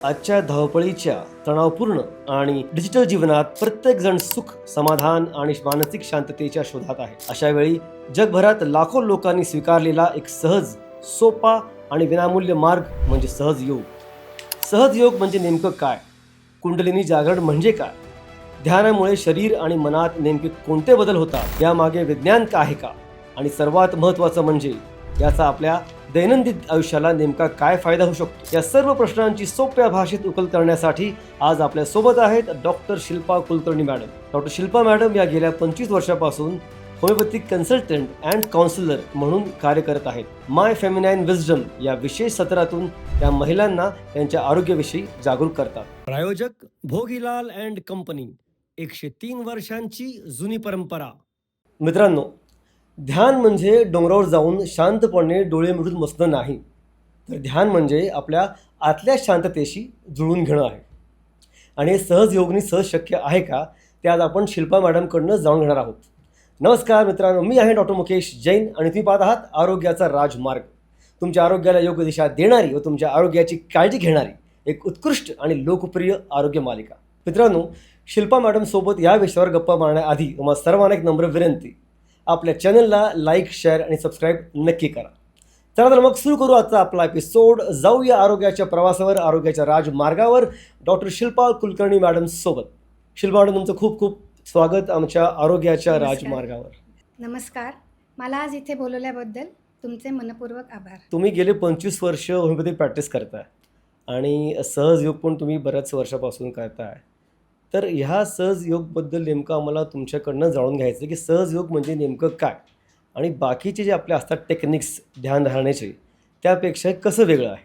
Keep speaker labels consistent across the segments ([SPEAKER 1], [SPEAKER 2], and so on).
[SPEAKER 1] आजच्या धावपळीच्या तणावपूर्ण आणि डिजिटल जीवनात प्रत्येक जण सुख, समाधान आणि मानसिक शांततेच्या शोधात आहे. अशा वेळी जगभरात लाखो लोकांनी स्वीकारलेला एक सहज, सोपा आणि विनामूल्य मार्ग म्हणजे सहज योग. सहज योग म्हणजे नेमकं काय? कुंडलिनी जागरण म्हणजे काय? ध्यानामुळे शरीर आणि मनात नेमके कोणते बदल होतात? यामागे विज्ञान का आहे का? आणि सर्वात महत्त्वाचं म्हणजे याचा आपल्या दैनंदिन आयुष्याला नेमका काय फायदा होऊ शकतो? या सर्व प्रश्नांची सोप्या भाषेत उकल करण्यासाठी आज आपल्या सोबत आहेत doctor Shilpa Kulkarni madam. Doctor Shilpa madam या गेल्या 25 वर्षापासून होमिओपॅथिक कन्सल्टंट अँड काउन्सिलर म्हणून कार्य करत आहेत. माय फेमिनाईन विजडम या विशेष सत्रातून या महिलांना त्यांच्या आरोग्याविषयी जागरूक करतात. प्रायोजक भोगीलाल अँड कंपनी, 103 वर्षांची जुनी परंपरा. मित्रांनो, ध्यान म्हणजे डोंगरावर जाऊन शांतपणे डोळे मिटून बसणं नाही, तर ध्यान म्हणजे आपल्या आतल्या शांततेशी जुळून घेणं आहे. आणि हे सहज योगनी सहज शक्य आहे का, ते आज आपण शिल्पा मॅडमकडनं जाणून घेणार आहोत. नमस्कार मित्रांनो, मी आहे डॉक्टर मुकेश जैन आणि तुम्ही पाहत आहात आरोग्याचा राजमार्ग. तुमच्या आरोग्याला योग्य दिशा देणारी व तुमच्या आरोग्याची काळजी घेणारी एक उत्कृष्ट आणि लोकप्रिय आरोग्य मालिका. मित्रांनो, शिल्पा मॅडमसोबत या विषयावर गप्पा मारण्याआधी तुम्हाला सर्वांना एक नम्र विनंती, आपल्या चॅनलला लाईक, शेअर आणि सबस्क्राईब नक्की करा. चला तर मग सुरू करू आजचा आपला एपिसोड. जाऊया आरोग्याच्या प्रवासावर, आरोग्याच्या राजमार्गावर डॉक्टर शिल्पा कुलकर्णी मॅडम सोबत. शिल्पा मॅडम, तुमचं खूप खूप स्वागत आमच्या आरोग्याच्या राजमार्गावर.
[SPEAKER 2] नमस्कार. मला आज इथे बोलवल्याबद्दल तुमचे मनपूर्वक आभार.
[SPEAKER 1] तुम्ही गेले 25 वर्ष होमिओपॅथिक प्रॅक्टिस करताय आणि सहज योग पण तुम्ही बऱ्याच वर्षापासून करताय. तर ह्या सहज योगबद्दल नेमकं आम्हाला तुमच्याकडनं जाणून घ्यायचं की सहज योग म्हणजे नेमकं काय, आणि बाकीचे जे आपले असतात टेक्निक्स ध्यान राहण्याचे, त्यापेक्षा कसं वेगळं आहे?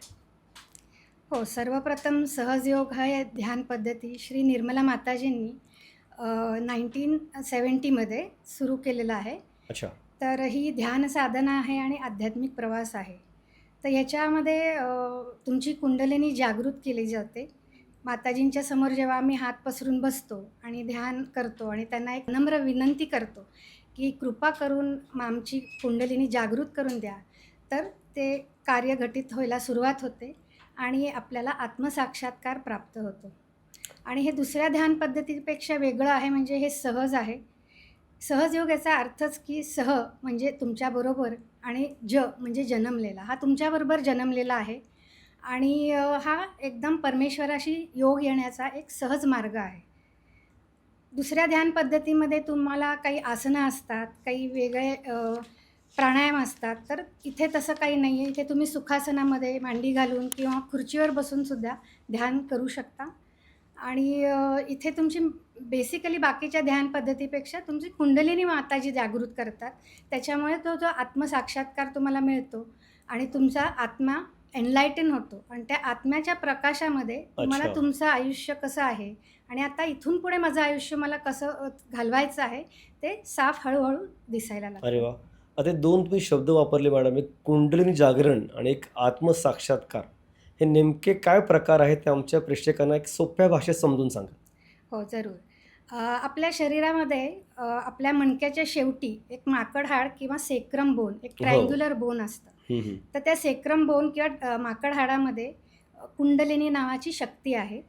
[SPEAKER 2] हो, सर्वप्रथम सहजयोग हा ध्यान पद्धती श्री निर्मला माताजींनी 1970मध्ये सुरू केलेला आहे.
[SPEAKER 1] अच्छा.
[SPEAKER 2] तर ही ध्यान साधना आहे आणि आध्यात्मिक प्रवास आहे. तर ह्याच्यामध्ये तुमची कुंडलिनी जागृत केली जाते. माताजींच्या समोर जेव्हा आम्ही हात पसरून बसतो आणि ध्यान करतो आणि त्यांना एक नम्र विनंती करतो की कृपा करून आमची कुंडलिनी जागृत करून द्या, तर ते कार्य घटित व्हायला सुरुवात होते आणि आपल्याला आत्मसाक्षात्कार प्राप्त होतो. आणि हे दुसऱ्या ध्यान पद्धतीपेक्षा वेगळं आहे, म्हणजे हे सहज आहे. सहजयोग याचा अर्थच की सह म्हणजे तुमच्याबरोबर आणि ज म्हणजे जन्मलेला, हा तुमच्याबरोबर जन्मलेला आहे आणि हा एकदम परमेश्वराशी योग येण्याचा एक सहज मार्ग आहे. दुसऱ्या ध्यान पद्धतीमध्ये तुम्हाला काही आसनं असतात, काही वेगळे प्राणायाम असतात. तर इथे तसं काही नाही आहे. इथे तुम्ही सुखासनामध्ये मांडी घालून किंवा खुर्चीवर बसूनसुद्धा ध्यान करू शकता. आणि इथे तुमची बेसिकली बाकीच्या ध्यान पद्धतीपेक्षा तुमची कुंडलिनी माताजी जागृत करतात. त्याच्यामुळे तो जो आत्मसाक्षात्कार तुम्हाला मिळतो आणि तुमचा आत्मा एनलायटन होतो आणि त्या आत्म्याच्या प्रकाशामध्ये तुम्हाला
[SPEAKER 1] अच्छा.
[SPEAKER 2] तुमचं आयुष्य कसं आहे आणि आता इथून पुढे माझं आयुष्य मला कसं घालवायचं आहे ते साफ हळूहळू दिसायला लागतं.
[SPEAKER 1] अरे वा. आता हे दोन तुम्ही शब्द वापरले मॅडम, एक कुंडलिनी जागरण आणि एक आत्मसाक्षात्कार. हे नेमके काय प्रकार आहेत ते आमच्या प्रेक्षकांना एक सोप्या भाषेत समजून सांगा.
[SPEAKER 2] हो, जरूर. आपल्या शरीरामध्ये आपल्या मणक्याच्या शेवटी एक माकड हाड किंवा सेक्रम बोन, एक
[SPEAKER 1] हो.
[SPEAKER 2] ट्रायंग्युलर बोन असतं. तर त्या सेक्रम बोन किंवा माकड हाडामध्ये कुंडलिनी नावाची शक्ती आहे.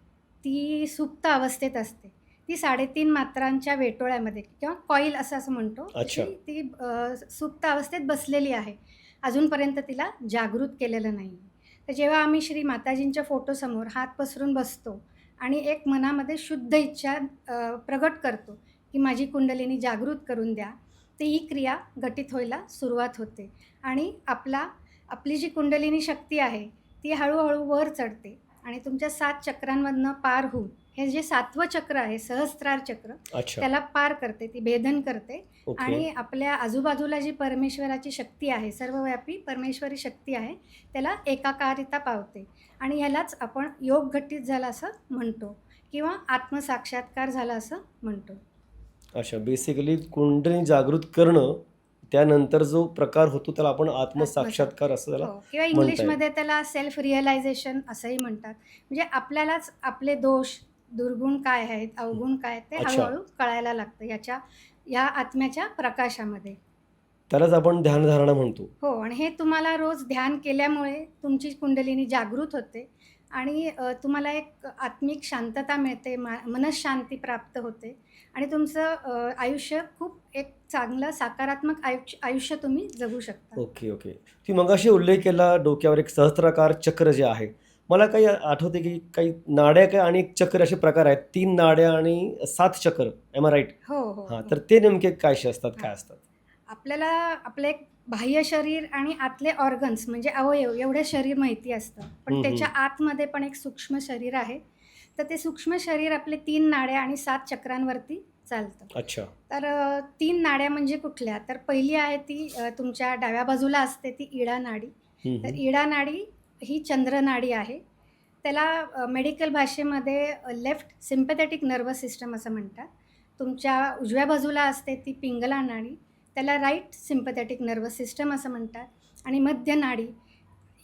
[SPEAKER 2] ती सुप्त अवस्थेत असते. ती 3.5 मात्रांच्या वेटोळ्यामध्ये किंवा कॉईल असं म्हणतो,
[SPEAKER 1] अच्छा.
[SPEAKER 2] तशी ती सुप्त अवस्थेत बसलेली आहे. अजूनपर्यंत तिला जागृत केलेलं नाही. तर जेव्हा आम्ही श्री माताजींच्या फोटोसमोर हात पसरून बसतो आणि एक मनामध्ये शुद्ध इच्छा प्रगट करतो की माझी कुंडलिनी जागृत करून द्या, तर ही क्रिया घटित व्हायला सुरुवात होते आणि आपली जी कुंडलिनी शक्ती आहे ती हळूहळू वर चढते आणि तुमच्या 7 चक्रांमधनं पार होऊन हे जे 7वं चक्र आहे, सहस्त्रार चक्र,
[SPEAKER 1] अच्छा.
[SPEAKER 2] त्याला पार करते, ती भेदन करते
[SPEAKER 1] ओके.
[SPEAKER 2] आणि आपल्या आजूबाजूला जी परमेश्वराची शक्ती आहे, सर्वव्यापी परमेश्वरी शक्ती आहे, त्याला एकाकारिता पावते आणि ह्यालाच आपण योग घटित झाला असं म्हणतो किंवा आत्मसाक्षात्कार झाला असं म्हणतो.
[SPEAKER 1] अच्छा, बेसिकली कुंडलिनी जागृत करणं, त्यानंतर जो प्रकार होतो त्याला आपण आत्मसाक्षात्कार असं त्याला
[SPEAKER 2] हो, किंवा
[SPEAKER 1] म्हणता येईल.
[SPEAKER 2] इंग्लिशमध्ये त्याला सेल्फ रिअलायझेशन असंही म्हणतात. म्हणजे आपल्यालाच आपले दोष, दुर्गुण काय आहेत, अवगुण काय आहेत, ते
[SPEAKER 1] अच्छा.
[SPEAKER 2] हळूहळू कळायला लागतं या आत्म्याच्या प्रकाशामध्ये.
[SPEAKER 1] त्यालाच आपण ध्यानधारणा म्हणतो.
[SPEAKER 2] हो, आणि हे तुम्हाला रोज ध्यान केल्यामुळे तुमची कुंडलिनी जागृत होते आणि तुम्हाला एक आत्मिक शांतता मिळते, मनःशांती प्राप्त होते आणि तुमचं आयुष्य खूप एक चांगलं सकारात्मक आयुष्य तुम्ही जगू शकता.
[SPEAKER 1] Okay, okay. तुम्ही मगाशी उल्लेख केला डोक्यावर एक सहस्त्राकार चक्र जे आहे. मला काही आठवते की काही नाड्या काय आणि एक चक्र असे प्रकार आहेत. 3 नाड्या आणि 7 चक्र. Am I right?
[SPEAKER 2] हो, हो,
[SPEAKER 1] हां,
[SPEAKER 2] हो.
[SPEAKER 1] तर ते नेमके कायसे असतात,
[SPEAKER 2] हां.
[SPEAKER 1] काय असतात?
[SPEAKER 2] आपल्याला आपलं एक बाह्य शरीर आणि आतले ऑर्गन्स म्हणजे अवयव एवढे शरीर माहिती असतं. पण
[SPEAKER 1] हं,
[SPEAKER 2] त्याच्या
[SPEAKER 1] हं.
[SPEAKER 2] आतमध्ये पण एक सूक्ष्म शरीर आहे. तर ते सूक्ष्म शरीर आपले 3 नाड्या आणि 7 चक्रांवरती चालतं.
[SPEAKER 1] अच्छा.
[SPEAKER 2] तर 3 नाड्या म्हणजे कुठल्या? तर पहिली आहे ती तुमच्या डाव्या बाजूला असते ती इडा नाडी.
[SPEAKER 1] हं,
[SPEAKER 2] तर
[SPEAKER 1] हं.
[SPEAKER 2] इडा नाडी ही चंद्र नाडी आहे. त्याला मेडिकल भाषेमध्ये लेफ्ट सिम्पॅथेटिक नर्व्हस सिस्टम असं म्हणतात. तुमच्या उजव्या बाजूला असते ती पिंगला नाडी. त्याला राईट सिम्पॅथेटिक नर्व्हस सिस्टम असं म्हणतात आणि मध्य नाडी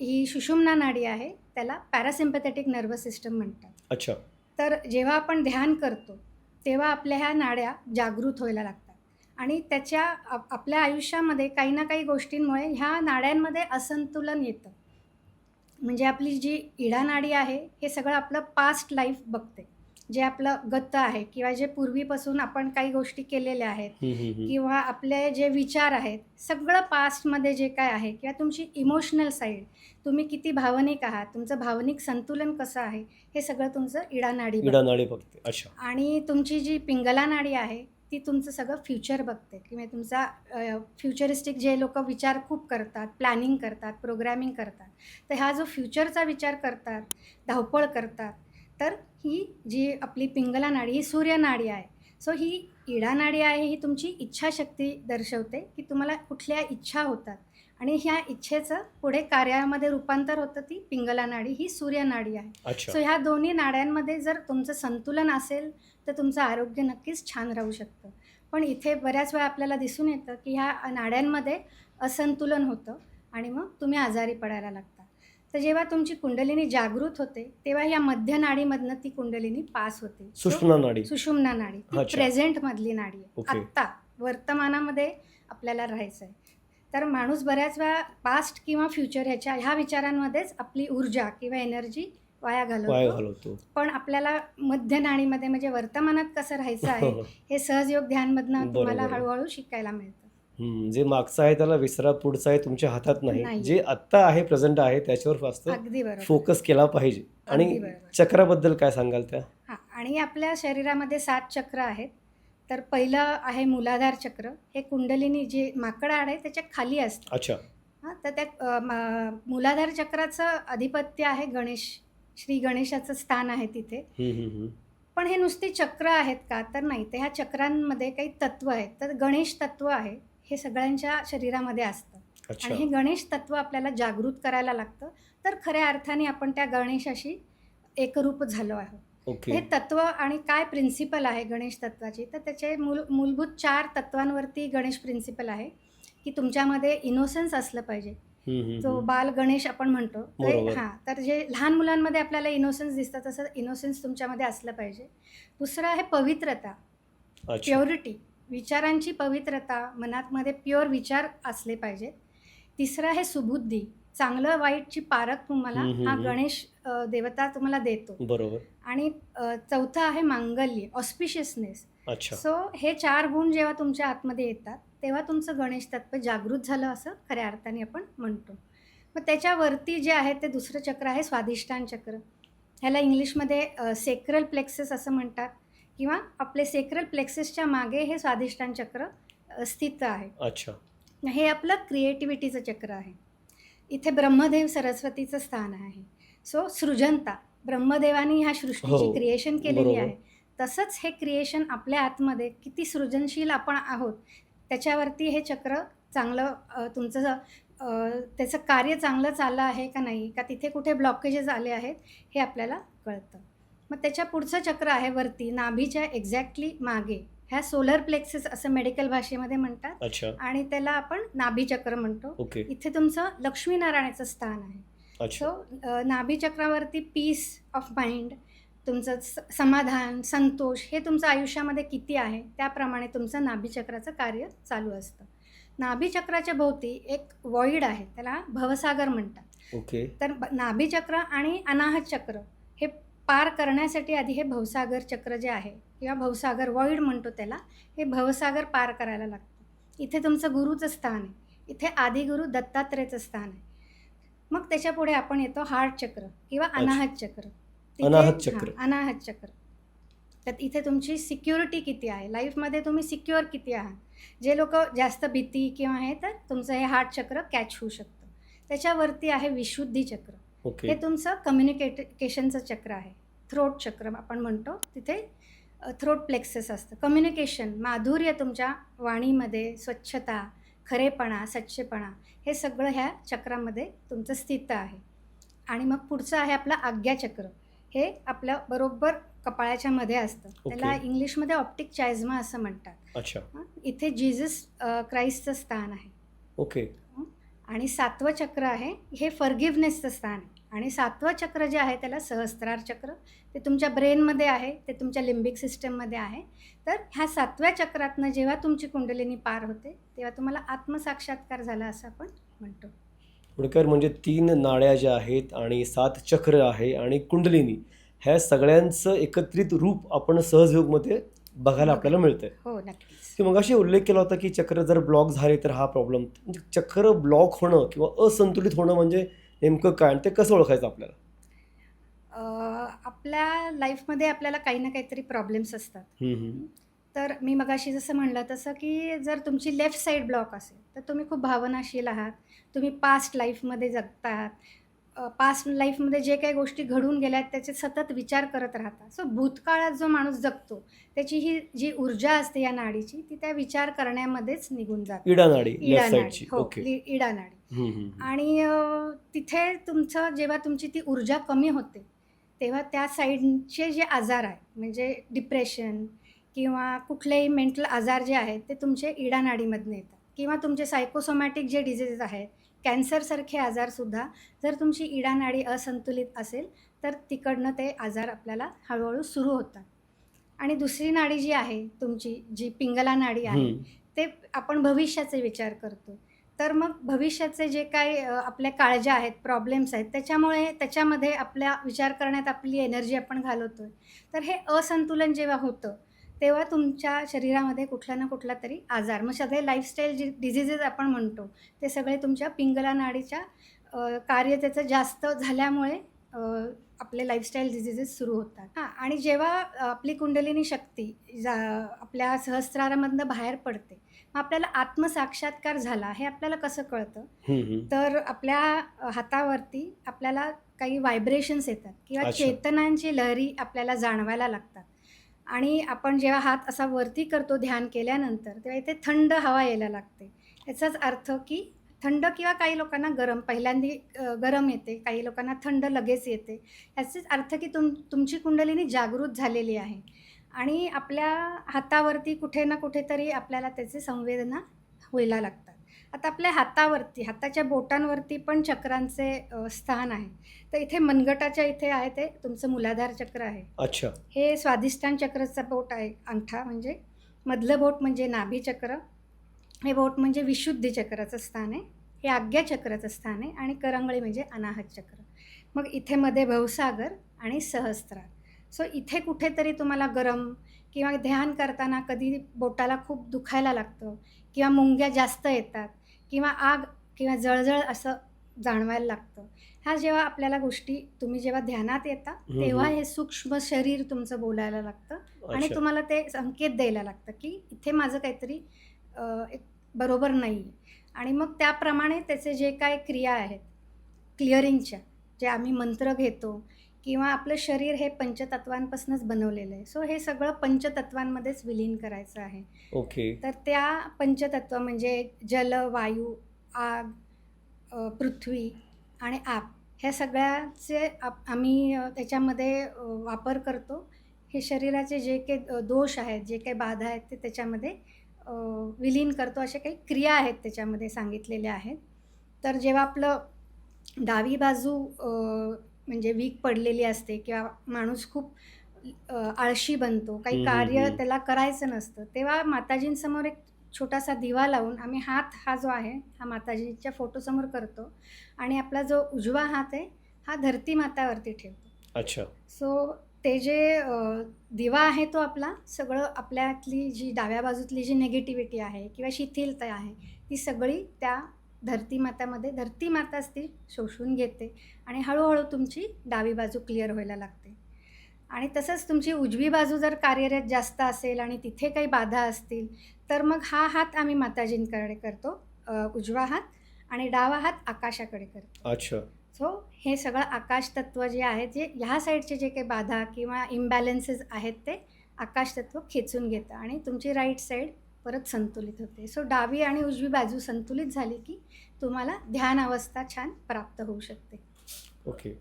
[SPEAKER 2] ही सुषुम्ना नाडी आहे. त्याला पॅरासिम्पॅथेटिक नर्व्हस सिस्टम म्हणतात.
[SPEAKER 1] अच्छा.
[SPEAKER 2] तर जेव्हा आपण ध्यान करतो, तेव्हा आपल्या ह्या नाड्या जागृत व्हायला लागतात आणि त्याच्या आपल्या आयुष्यामध्ये काही ना काही गोष्टींमुळे ह्या नाड्यांमध्ये असंतुलन येतं. म्हणजे आपली जी इडा नाडी आहे, हे सगळं आपलं पास्ट लाईफ बघते. जे आपलं गत आहे किंवा जे पूर्वीपासून आपण काही गोष्टी केलेल्या आहेत
[SPEAKER 1] हं, हं, हं.
[SPEAKER 2] किंवा आपले जे विचार आहेत, सगळं पास्टमध्ये जे काय आहे किंवा तुमची इमोशनल साईड, तुम्ही किती भावनिक आहात, तुमचं भावनिक संतुलन कसं आहे, हे सगळं तुमचं इडा नाडी बघते.
[SPEAKER 1] इडा नाडी बघते. अच्छा.
[SPEAKER 2] आणि तुमची जी पिंगला नाडी आहे, ती तुमचं सगळं फ्युचर बघते किंवा तुमचा फ्युचरिस्टिक जे लोकं विचार खूप करतात, प्लॅनिंग करतात, प्रोग्रॅमिंग करतात. तर हा जो फ्युचरचा विचार करतात, धावपळ करतात, तर ही जी आपली पिंगला नाडी ही सूर्य नाडी आहे. सो ही इडा नाडी आहे, ही तुमची इच्छाशक्ती दर्शवते, की तुम्हाला कुठल्या इच्छा होतात आणि ह्या इच्छेचं पुढे कार्यामध्ये रूपांतर होतं ती पिंगला नाडी, ही सूर्य नाडी आहे.
[SPEAKER 1] अच्छा.
[SPEAKER 2] सो ह्या दोन्ही नाड्यांमध्ये जर तुमचं संतुलन असेल, तर तुमचं आरोग्य नक्कीच छान राहू शकतं. पण इथे बऱ्याच वेळा आपल्याला दिसून येतं, की ह्या नाड्यांमध्ये असंतुलन होतं आणि मग तुम्ही आजारी पडायला लागता. तर जेव्हा तुमची कुंडलिनी जागृत होते, तेव्हा या मध्य नाडीमधनं ती कुंडलिनी पास होते.
[SPEAKER 1] सुषुम्ना नाडी.
[SPEAKER 2] सुषुम्ना नाडी ती
[SPEAKER 1] अच्छा.
[SPEAKER 2] प्रेझेंटमधली नाडी आहे.
[SPEAKER 1] ओके.
[SPEAKER 2] आत्ता वर्तमानामध्ये आपल्याला राहायचं आहे. तर माणूस बऱ्याच वेळा पास्ट किंवा फ्युचर ह्या विचारांमध्येच आपली ऊर्जा किंवा एनर्जी वाया
[SPEAKER 1] वाया
[SPEAKER 2] घालवतो.
[SPEAKER 1] घालवतो.
[SPEAKER 2] पण आपल्याला मध्य नाडीमध्ये म्हणजे वर्तमानात कसं राहायचं आहे, हे सहजयोग ध्यानमधनं तुम्हाला
[SPEAKER 1] बरोबर.
[SPEAKER 2] हळूहळू शिकायला मिळतं.
[SPEAKER 1] जे मागचं आहे त्याला विसरा, पुढचं आहे तुमच्या हातात नाही.
[SPEAKER 2] नाही.
[SPEAKER 1] जे आत्ता आहे, प्रेझेंट आहे त्याच्यावर फक्त
[SPEAKER 2] अगदी बरोबर.
[SPEAKER 1] फोकस केला पाहिजे. आणि
[SPEAKER 2] अगदी बरोबर.
[SPEAKER 1] चक्राबद्दल काय सांगाल त्या?
[SPEAKER 2] हां, आणि आपल्या शरीरामध्ये 7 चक्र आहेत. तर पहिलं आहे मूलाधार चक्र. हे कुंडलिनी जे माकड आहे त्याच्या खाली असतं.
[SPEAKER 1] अच्छा.
[SPEAKER 2] हां, तर त्या मूलाधार चक्राचं अधिपत्य आहे गणेश. श्री गणेशाचं स्थान आहे तिथे.
[SPEAKER 1] हं, हं, हं.
[SPEAKER 2] पण हे नुसती चक्र आहेत का? तर नाही. तर ह्या चक्रांमध्ये काही तत्व आहेत. तर गणेश तत्व आहे. हे सगळ्यांच्या शरीरामध्ये असतं.
[SPEAKER 1] अच्छा.
[SPEAKER 2] आणि हे गणेश तत्व आपल्याला जागृत करायला लागतं. तर खऱ्या अर्थाने आपण त्या गणेशाशी एकरूप झालो आहोत.
[SPEAKER 1] ओके.
[SPEAKER 2] हे तत्व आणि काय प्रिन्सिपल आहे गणेश तत्वाची, तर त्याचे मूलभूत 4 तत्वांवरती गणेश प्रिन्सिपल आहे, की तुमच्यामध्ये इनोसन्स असलं पाहिजे.
[SPEAKER 1] हं, हं,
[SPEAKER 2] जो
[SPEAKER 1] हं.
[SPEAKER 2] बाल गणेश आपण म्हणतो.
[SPEAKER 1] बरोबर.
[SPEAKER 2] हां, तर जे लहान मुलांमध्ये आपल्याला इनोसन्स दिसतं, तसं इनोसन्स तुमच्यामध्ये असलं पाहिजे. दुसरं आहे पवित्रता,
[SPEAKER 1] अच्छा.
[SPEAKER 2] प्युरिटी. विचारांची पवित्रता, मनामध्ये प्युअर विचार असले पाहिजेत. तिसरं आहे सुबुद्धी. चांगलं वाईटची पारख तुम्हाला
[SPEAKER 1] हं, हं,
[SPEAKER 2] हा
[SPEAKER 1] हं.
[SPEAKER 2] गणेश देवता तुम्हाला देतो.
[SPEAKER 1] बरोबर.
[SPEAKER 2] आणि चौथं आहे मांगल्य, ऑस्पिशियसनेस.
[SPEAKER 1] अच्छा.
[SPEAKER 2] सो हे 4 गुण जेव्हा तुमच्या आतमध्ये येतात, तेव्हा तुमचं गणेश तत्व जागृत झालं असं खऱ्या अर्थाने आपण म्हणतो. मग त्याच्यावरती जे आहे ते दुसरं चक्र आहे स्वाधिष्ठान चक्र. ह्याला इंग्लिशमध्ये सेक्रल प्लेक्सस असं म्हणतात किंवा आपले सेक्रल प्लेक्ससच्या मागे हे स्वाधिष्ठान चक्र स्थित आहे.
[SPEAKER 1] अच्छा.
[SPEAKER 2] हे आपलं क्रिएटिव्हिटीचं चक्र आहे. इथे ब्रह्मदेव सरस्वतीचं स्थान आहे. सो सृजनता, ब्रह्मदेवानी ह्या सृष्टीची
[SPEAKER 1] हो.
[SPEAKER 2] क्रिएशन केलेली
[SPEAKER 1] बरोबर.
[SPEAKER 2] आहे. तसंच हे क्रिएशन आपल्या आतमध्ये किती सृजनशील आपण आहोत, त्याच्यावरती हे चक्र चांगलं तुमचं त्याचं कार्य चांगलं चाललं आहे का नाही, का तिथे कुठे ब्लॉकेजेस आले आहेत, हे आपल्याला कळतं. मग त्याच्या पुढचं चक्र आहे वरती नाभीच्या एक्झॅक्टली मागे. ह्या सोलर प्लेक्सेस असं मेडिकल भाषेमध्ये म्हणतात
[SPEAKER 1] अच्छा.
[SPEAKER 2] आणि त्याला आपण नाभीचक्र म्हणतो.
[SPEAKER 1] ओके.
[SPEAKER 2] इथे तुमचं लक्ष्मीनारायणाचं स्थान आहे.
[SPEAKER 1] अच्छा.
[SPEAKER 2] सो नाभीचक्रावरती पीस ऑफ माइंड, तुमचं समाधान, संतोष हे तुमचं आयुष्यामध्ये किती आहे, त्याप्रमाणे तुमचं नाभीचक्राचं कार्य चालू असतं. नाभीचक्राच्या भोवती एक वॉइड आहे, त्याला भवसागर म्हणतात.
[SPEAKER 1] ओके.
[SPEAKER 2] तर नाभीचक्र आणि अनाहत चक्र हे पार करण्यासाठी आधी हे भवसागर चक्र जे आहे किंवा भवसागर वॉइड म्हणतो त्याला, हे भवसागर पार करायला लागतं. इथे तुमचं गुरुचं स्थान आहे. इथे आदिगुरु दत्तात्रेयचं स्थान आहे. मग त्याच्यापुढे आपण येतो हार्ट चक्र किंवा अनाहत चक्र.
[SPEAKER 1] अनाहत चक्र.
[SPEAKER 2] अनाहत चक्र. तर इथे तुमची सिक्युरिटी किती आहे, लाईफमध्ये तुम्ही सिक्युअर किती आहात. जे लोक जास्त भीती किंवा हे, तर तुमचं हे हार्ट चक्र कॅच होऊ शकतं. त्याच्यावरती आहे विशुद्धी चक्र.
[SPEAKER 1] ओके.
[SPEAKER 2] हे तुमचं कम्युनिकेशनचं चक्र आहे. थ्रोट चक्र आपण म्हणतो, तिथे थ्रोट प्लेक्सस असतं. कम्युनिकेशन, माधुर्य तुमच्या वाणीमध्ये, स्वच्छता, खरेपणा, सच्चेपणा, हे सगळं ह्या चक्रामध्ये तुमचं स्थित आहे. आणि मग पुढचं आहे आपलं आज्ञाचक्र. हे आपलं बरोबर कपाळाच्या मध्ये असतं. त्याला इंग्लिशमध्ये ऑप्टिक चायझ्मा असं म्हणतात.
[SPEAKER 1] अच्छा.
[SPEAKER 2] इथे जीसस क्राइस्टचं स्थान आहे.
[SPEAKER 1] ओके.
[SPEAKER 2] आणि 7वं चक्र आहे, हे फॉरगिव्हनेसचं स्थान आहे. आणि 7वं चक्र जे आहे त्याला सहस्त्रार चक्र. ते तुमच्या ब्रेनमध्ये आहे, ते तुमच्या लिम्बिक सिस्टममध्ये आहे. तर ह्या 7व्या चक्रातनं जेव्हा तुमची कुंडलिनी पार होते, तेव्हा तुम्हाला आत्मसाक्षात्कार झाला असं आपण म्हणतो.
[SPEAKER 1] थोडक्यात म्हणजे 3 नाड्या ज्या आहेत आणि 7 चक्र आहे आणि कुंडलिनी, ह्या सगळ्यांचं एकत्रित रूप आपण सहजयोगमध्ये बघायला आपल्याला मिळतंय.
[SPEAKER 2] हो, नक्कीच.
[SPEAKER 1] की मगाशी उल्लेख केला होता की चक्र जर ब्लॉक झाले तर हा प्रॉब्लेम, म्हणजे चक्र ब्लॉक होणं किंवा असंतुलित होणं म्हणजे नेमकं काय आणि ते कसं ओळखायचं आपल्याला?
[SPEAKER 2] आपल्या लाईफमध्ये आपल्याला काही ना काहीतरी प्रॉब्लेम्स असतात. तर मी मगाशी जसं म्हणलं तसं, की जर तुमची लेफ्ट साईड ब्लॉक असेल तर तुम्ही खूप भावनाशील आहात. तुम्ही पास्ट लाईफमध्ये जगता आहात. पास्ट लाईफमध्ये जे काही गोष्टी घडून गेल्या आहेत त्याचे सतत विचार करत राहता. सो भूतकाळात जो माणूस जगतो त्याची ही जी ऊर्जा असते या नाडीची, ती त्या विचार करण्यामध्येच निघून जाते.
[SPEAKER 1] इडा नाडी, लेफ्ट
[SPEAKER 2] इडा
[SPEAKER 1] साईडची.
[SPEAKER 2] नाडी, हो,
[SPEAKER 1] ओके.
[SPEAKER 2] इडा नाडी. आणि तिथे तुमचं जेव्हा तुमची ती ऊर्जा कमी होते तेव्हा त्या साईडचे जे आजार आहेत, म्हणजे डिप्रेशन किंवा कुठलेही मेंटल आजार जे आहेत ते तुमचे इडा नाडीमधनं येतात. किंवा तुमचे सायकोसोमॅटिक जे डिझीजेस आहेत, कॅन्सरसारखे आजारसुद्धा जर तुमची इडा नाडी असंतुलित असेल तर तिकडनं ते आजार आपल्याला हळूहळू सुरू होतात. आणि दुसरी नाडी जी आहे तुमची, जी पिंगला नाडी आहे, ते आपण भविष्याचे विचार करतो. तर मग भविष्याचे जे काही आपल्या काळज्या आहेत, प्रॉब्लेम्स आहेत, त्याच्यामध्ये आपल्या विचार करण्यात आपली एनर्जी आपण घालवतो आहे. तर हे असंतुलन जेव्हा होतं तेव्हा तुमच्या शरीरामध्ये कुठला ना कुठला तरी आजार, मग सगळे लाईफस्टाईल जे डिझिजेस आपण म्हणतो ते सगळे तुमच्या पिंगला नाडीच्या कार्य त्याचं जास्त झाल्यामुळे आपले लाईफस्टाईल डिझिजेस सुरू होतात. हां, आणि जेव्हा आपली कुंडलिनी शक्ती आपल्या सहस्रारामधनं बाहेर पडते, मग आपल्याला आत्मसाक्षात्कार झाला हे आपल्याला कसं कळतं? तर आपल्या हातावरती आपल्याला काही व्हायब्रेशन्स येतात किंवा चेतनांची लहरी आपल्याला जाणवायला लागतात. आणि आपण जेव्हा हात असा वरती करतो ध्यान केल्यानंतर, तेव्हा इथे थंड हवा यायला लागते. याचाच अर्थ की थंड किंवा काही लोकांना गरम, पहिल्यांदा गरम येते, काही लोकांना थंड लगेच येते. याचाच अर्थ की तुमची कुंडलिनी जागृत झालेली आहे. आणि आपल्या हातावरती कुठे ना कुठेतरी आपल्याला त्याचे संवेदना व्हायला लागतात. आता आपल्या हातावरती, हाताच्या बोटांवरती पण चक्रांचे स्थान आहे. तर इथे मनगटाच्या इथे आहे ते तुमचं मूलाधार चक्र आहे.
[SPEAKER 1] अच्छा.
[SPEAKER 2] हे स्वाधिष्ठान चक्रचं बोट आहे, अंगठा म्हणजे. मधलं बोट म्हणजे नाभी चक्र. हे बोट म्हणजे विशुद्धी चक्राचं स्थान आहे. हे आज्ञा चक्राचं स्थान आहे. आणि करंगळी म्हणजे अनाहत चक्र. मग इथे मध्ये भवसागर आणि सहस्त्रार. सो इथे कुठेतरी तुम्हाला गरम किंवा ध्यान करताना कधी बोटाला खूप दुखायला लागतं किंवा मुंग्या जास्त येतात किंवा आग किंवा जळजळ असं जाणवायला लागतं. ह्या जेव्हा आपल्याला गोष्टी, तुम्ही जेव्हा ध्यानात येता तेव्हा हे सूक्ष्म शरीर तुमचं बोलायला लागतं आणि तुम्हाला ते संकेत द्यायला लागतं की इथे माझं काहीतरी एक बरोबर नाही आहे. आणि मग त्याप्रमाणे त्याचे जे काय क्रिया आहेत क्लिअरिंगच्या, जे आम्ही मंत्र घेतो किंवा आपलं शरीर हे पंचतत्वांपासूनच बनवलेलं आहे. सो हे सगळं पंचतत्वांमध्येच विलीन करायचं आहे.
[SPEAKER 1] ओके.
[SPEAKER 2] तर त्या पंचतत्व म्हणजे जल, वायू, आग, पृथ्वी आणि आप, ह्या सगळ्याचे आम्ही त्याच्यामध्ये वापर करतो. हे शरीराचे जे काही दोष आहेत, जे काही बाधा आहेत ते त्याच्यामध्ये विलीन करतो. अशा काही क्रिया आहेत त्याच्यामध्ये सांगितलेल्या आहेत. तर जेव्हा आपलं डावी बाजू म्हणजे वीक पडलेली असते किंवा माणूस खूप आळशी बनतो, काही कार्य त्याला करायचं नसतं, तेव्हा माताजींसमोर एक छोटासा दिवा लावून आम्ही हात हा जो आहे हा माताजीच्या फोटोसमोर करतो आणि आपला जो उजवा हात आहे हा धरती मातावरती ठेवतो.
[SPEAKER 1] अच्छा.
[SPEAKER 2] सो ते जे दिवा आहे तो आपला सगळं आपल्यातली जी डाव्या बाजूतली जी निगेटिव्हिटी आहे किंवा शिथिलता आहे ती सगळी त्या धरती माताच ती शोषून घेते आणि हळूहळू तुमची डावी बाजू क्लिअर व्हायला लागते. आणि तसंच तुमची उजवी बाजू जर कार्यरत जास्त असेल आणि तिथे काही बाधा असतील तर मग हा हात आम्ही माताजींकडे करतो, उजवा हात, आणि डावा हात आकाशाकडे करतो.
[SPEAKER 1] अच्छा.
[SPEAKER 2] सो हे सगळं आकाश तत्व जे आहे जे ह्या साईडचे जे काही बाधा किंवा इम्बॅलन्सेस आहेत ते आकाश तत्व खेचून घेतं आणि तुमची राईट साईड परत संतुलित होते. सो डावी आणि उजवी बाजू संतुलित झाली की तुम्हाला ध्यान अवस्था छान प्राप्त होऊ शकते.
[SPEAKER 1] ओके.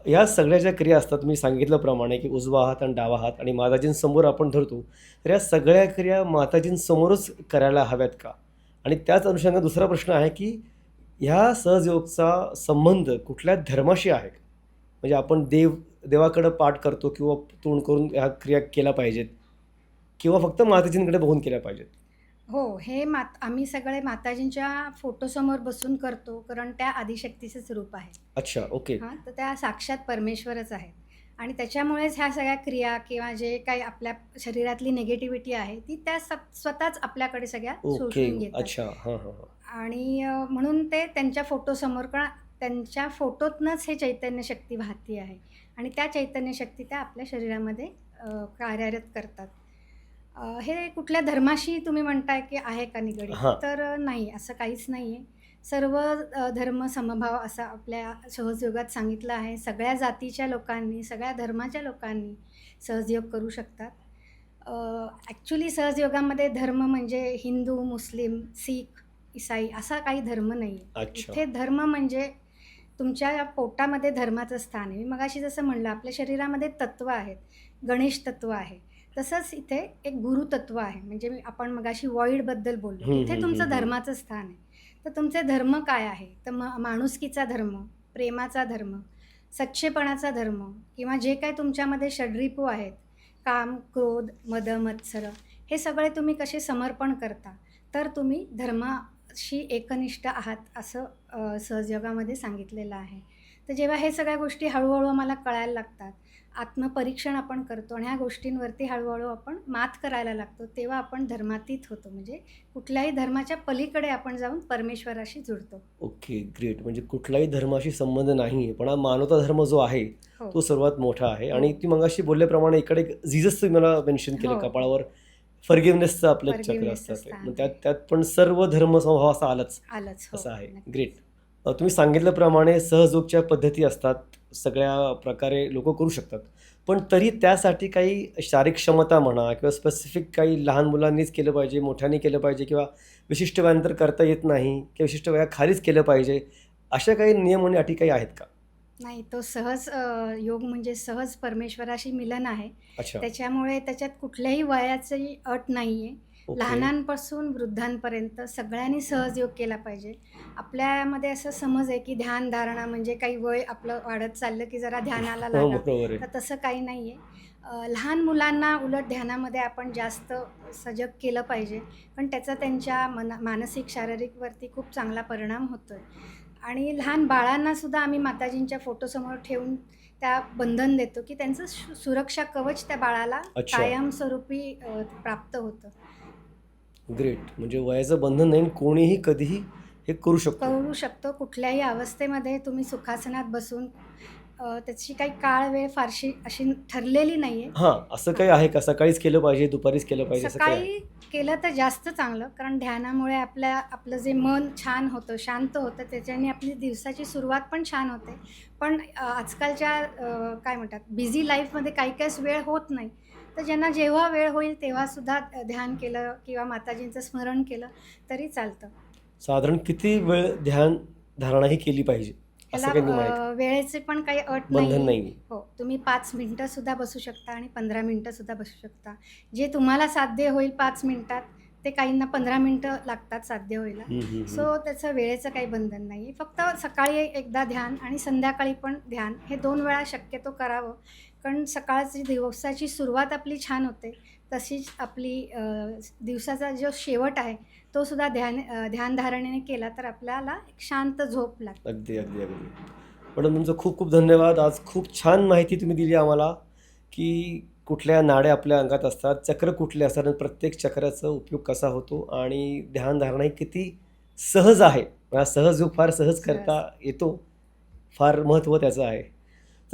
[SPEAKER 1] ह्या सगळ्या ज्या क्रिया असतात मी सांगितल्याप्रमाणे की उजवा हात आणि डावा हात आणि माताजींसमोर आपण धरतो, तर या सगळ्या क्रिया माताजींसमोरच करायला हव्यात का? आणि त्याच अनुषंगाने दुसरा प्रश्न आहे की ह्या सहजयोगचा संबंध कुठल्या धर्माशी आहे का? म्हणजे आपण देवाकडं पाठ करतो किंवा तोंड करून ह्या क्रिया केल्या पाहिजेत किंवा फक्त माताजींकडे बघून केल्या पाहिजेत?
[SPEAKER 2] हो, हे आम्ही सगळे माताजींच्या फोटोसमोर बसून करतो, कारण त्या आदिशक्तीचंच रूप आहे.
[SPEAKER 1] अच्छा. ओके.
[SPEAKER 2] हां, तर त्या साक्षात परमेश्वरच आहेत आणि त्याच्यामुळेच ह्या सगळ्या क्रिया किंवा जे काही आपल्या शरीरातली निगेटिव्हिटी आहे ती त्या स्वतःच आपल्याकडे सगळ्या
[SPEAKER 1] ओके.
[SPEAKER 2] शोषून घेतात.
[SPEAKER 1] अच्छा. हां, हां, हां.
[SPEAKER 2] आणि म्हणून ते त्यांच्या फोटोसमोर, कारण त्यांच्या फोटोतनंच हे चैतन्य शक्ती वाहती आहे आणि त्या चैतन्य शक्ती त्या आपल्या शरीरामध्ये कार्यरत करतात. हे कुठल्या धर्माशी तुम्ही म्हणताय की आहे का निगडीत?
[SPEAKER 1] हां.
[SPEAKER 2] तर नाही, असं काहीच नाही आहे. सर्व धर्म समभाव असं आपल्या सहजयोगात सांगितलं आहे. सगळ्या जातीच्या लोकांनी, सगळ्या धर्माच्या लोकांनी सहजयोग करू शकतात. ॲक्च्युली सहजयोगामध्ये धर्म म्हणजे हिंदू, मुस्लिम, शीख, ईसाई असा काही धर्म नाही आहे.
[SPEAKER 1] अच्छा.
[SPEAKER 2] इथे धर्म म्हणजे तुमच्या पोटामध्ये धर्माचं स्थान आहे. मी मगाशी जसं म्हणलं आपल्या शरीरामध्ये तत्त्व आहेत, गणेश तत्त्व आहे. तसंच इथे एक गुरुतत्व आहे. म्हणजे आपण मगाशी वॉइडबद्दल बोललो.
[SPEAKER 1] हं,
[SPEAKER 2] तिथे
[SPEAKER 1] हं,
[SPEAKER 2] तुमचं
[SPEAKER 1] हं.
[SPEAKER 2] धर्माचं स्थान आहे. तर तुमचे धर्म काय आहे? तर माणुसकीचा धर्म, प्रेमाचा धर्म, सच्चेपणाचा धर्म किंवा जे काही तुमच्यामध्ये षड्रिपू आहेत, काम, क्रोध, मद, मत्सर, हे सगळे तुम्ही कसे समर्पण करता, तर तुम्ही धर्माशी एकनिष्ठ आहात असं सहजयोगामध्ये सांगितलेलं आहे. तर जेव्हा हे सगळ्या गोष्टी हळूहळू आम्हाला कळायला लागतात, आत्मपरीक्षण आपण करतो आणि ह्या गोष्टींवरती हळूहळू आपण मात करायला लागतो, तेव्हा आपण धर्मातीत होतो. म्हणजे कुठल्याही धर्माच्या पलीकडे आपण जाऊन परमेश्वराशी जुळतो.
[SPEAKER 1] ओके. ग्रेट. म्हणजे कुठलाही धर्माशी संबंध नाही आहे, पण हा मानवता धर्म जो आहे
[SPEAKER 2] हो.
[SPEAKER 1] तो सर्वात मोठा आहे. आणि
[SPEAKER 2] हो.
[SPEAKER 1] ती मगाशी बोलल्याप्रमाणे इकडे जीसस तुम्ही मला मेन्शन केलं,
[SPEAKER 2] हो.
[SPEAKER 1] कपाळावर फॉरगिव्हनेसचं आपलं एक चक्र
[SPEAKER 2] Forgiveness चं
[SPEAKER 1] असतं ते.
[SPEAKER 2] स्थान
[SPEAKER 1] मग त्यात पण सर्व धर्म समभाव असा आलाच
[SPEAKER 2] आलंच. हो,
[SPEAKER 1] असं आहे.
[SPEAKER 2] नक्कीच.
[SPEAKER 1] ग्रेट. तुम्ही सांगितल्याप्रमाणे सहजयोगच्या पद्धती असतात, सगळ्या प्रकारे लोक करू शकतात, पण तरी त्यासाठी काही शारीरिक क्षमता म्हणा किंवा स्पेसिफिक काही लहान मुलांनीच केलं पाहिजे, मोठ्यांनी केलं पाहिजे किंवा विशिष्ट वयानंतर करता येत नाही किंवा विशिष्ट वयाखालीच केलं पाहिजे, अशा काही नियम आणि अटी काही आहेत का?
[SPEAKER 2] नाही, तो सहज योग म्हणजे सहज परमेश्वराशी मिलन आहे.
[SPEAKER 1] अच्छा.
[SPEAKER 2] त्याच्यामुळे त्याच्यात कुठल्याही वयाची अट नाही आहे.
[SPEAKER 1] ओके.
[SPEAKER 2] लहानांपासून वृद्धांपर्यंत सगळ्यांनी सहजयोग केला पाहिजे. आपल्यामध्ये असं समज आहे की ध्यानधारणा म्हणजे काही वय आपलं वाढत चाललं की जरा ध्यानाला
[SPEAKER 1] हो,
[SPEAKER 2] लागा.
[SPEAKER 1] बरोबर आहे.
[SPEAKER 2] तर तसं काही नाही आहे. लहान मुलांना उलट ध्यानामध्ये आपण जास्त सजग केलं पाहिजे, पण त्याचा त्यांच्या मानसिक शारीरिकवरती खूप चांगला परिणाम होतो आहे. आणि लहान बाळांनासुद्धा आम्ही माताजींच्या फोटोसमोर ठेवून त्या बंधन देतो की त्यांचं सुरक्षा कवच त्या बाळाला
[SPEAKER 1] अच्छा.
[SPEAKER 2] कायमस्वरूपी प्राप्त होतं.
[SPEAKER 1] ग्रेट. म्हणजे वयाचं बंधन नाही, कोणीही कधीही हे करू शकतो.
[SPEAKER 2] करू शकतो. कुठल्याही अवस्थेमध्ये तुम्ही सुखासनात बसून त्याची काही काळ वेळ फारशी अशी ठरलेली नाही आहे.
[SPEAKER 1] हां, असं काही आहे का? सकाळीच केलं पाहिजे, दुपारीच केलं पाहिजे, असं काही आहे?
[SPEAKER 2] सकाळी केलं तर जास्त चांगलं, कारण ध्यानामुळे आपलं जे मन छान होतं, शांत होतं, त्याच्याने आपली दिवसाची सुरुवात पण छान होते. पण आजकालच्या काय म्हणतात बिझी लाईफमध्ये काही वेळ होत नाही. तर ज्यांना जेव्हा वेळ होईल तेव्हासुद्धा ध्यान केलं किंवा माताजींचं स्मरण केलं तरी चालतं.
[SPEAKER 1] साधारण किती वेळ ध्यान धारणा ही केली पाहिजे, असं काही नियम आहे का?
[SPEAKER 2] त्याला वेळेचे पण काही अट
[SPEAKER 1] बंधन
[SPEAKER 2] नाही.
[SPEAKER 1] नाही.
[SPEAKER 2] हो, तुम्ही 5 मिनिटंसुद्धा बसू शकता आणि 15 मिनिटंसुद्धा बसू शकता. जे तुम्हाला साध्य होईल 5 मिनिटात, ते काहींना 15 मिनिटं लागतात साध्य व्हायला.
[SPEAKER 1] हं, हं, हं.
[SPEAKER 2] सो त्याचं वेळेचं काही बंधन नाही आहे. फक्त सकाळी एकदा ध्यान आणि संध्याकाळी पण ध्यान, हे 2 वेळा शक्यतो करावं. कारण सकाळची दिवसाची सुरुवात आपली छान होते, तशीच आपली दिवसाचा जो शेवट आहे, तो सुद्धा ध्यानधारणेने केला तर आपल्याला एक शांत झोप लागते.
[SPEAKER 1] अगदी, अगदी, अगदी. मॅडम तुमचं खूप खूप धन्यवाद. आज खूप छान माहिती तुम्ही दिली आम्हाला, की कुठल्या नाड्या आपल्या अंगात असतात, चक्र कुठले असतात आणि प्रत्येक चक्राचा उपयोग कसा होतो आणि ध्यानधारणा ही किती सहज आहे. हा सहज योग फार सहज करता येतो. फार महत्त्व त्याचं आहे.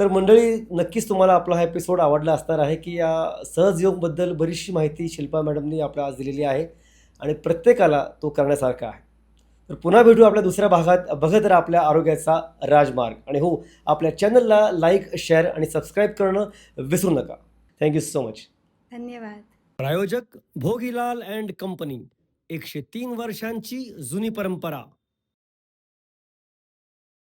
[SPEAKER 1] तर मंडळी नक्कीच तुम्हाला आपला हा एपिसोड आवडला असणार आहे, की या सहज योगबद्दल बरीचशी माहिती शिल्पा मॅडमनी आपल्याला आज दिलेली आहे आणि प्रत्येकाला तो करण्यासारखा आहे. तर पुन्हा भेटू आपल्या दुसऱ्या भागात. बघत राहा आपल्या आरोग्याचा राजमार्ग आणि हो, आपल्या चॅनलला लाईक, शेअर आणि सबस्क्राईब करणं विसरू नका. Thank you so much.
[SPEAKER 2] धन्यवाद.
[SPEAKER 1] प्रायोजक भोगीलाल अँड कंपनी, 103 वर्षांची जुनी परंपरा.